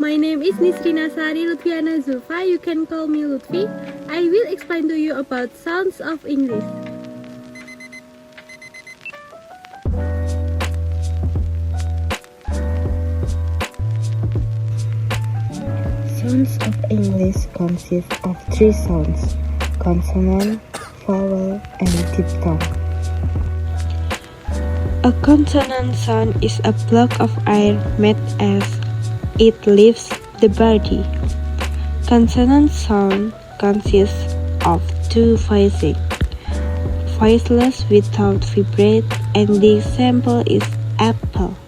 My name is Nisrina Sari Luthfiana Zulfa. You can call me Luthfi. I will explain to you about sounds of English. Sounds of English consist of three sounds: consonant, vowel, and diphthong. A consonant sound is a block of air made as it leaves the body. Consonant sound consists of two voicing, voiceless without vibrate, and the example is apple.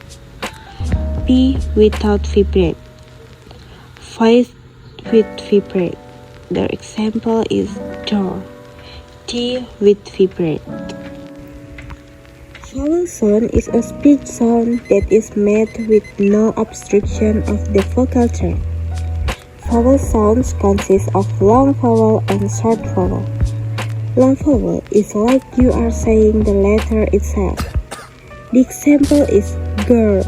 P without vibrate, voice with vibrate. The example is door. T with vibrate. Vowel sound is a speech sound that is made with no obstruction of the vocal tract. Vowel sounds consist of long vowel and short vowel. Long vowel is like you are saying the letter itself. The example is girl.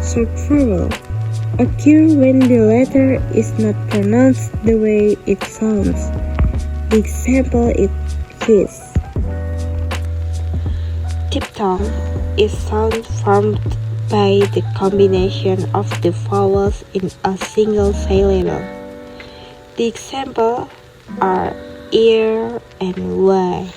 Short vowel occur when the letter is not pronounced the way it sounds. The example is kiss. Diphthong is sound formed by the combination of the vowels in a single syllable. The example are ear and Y.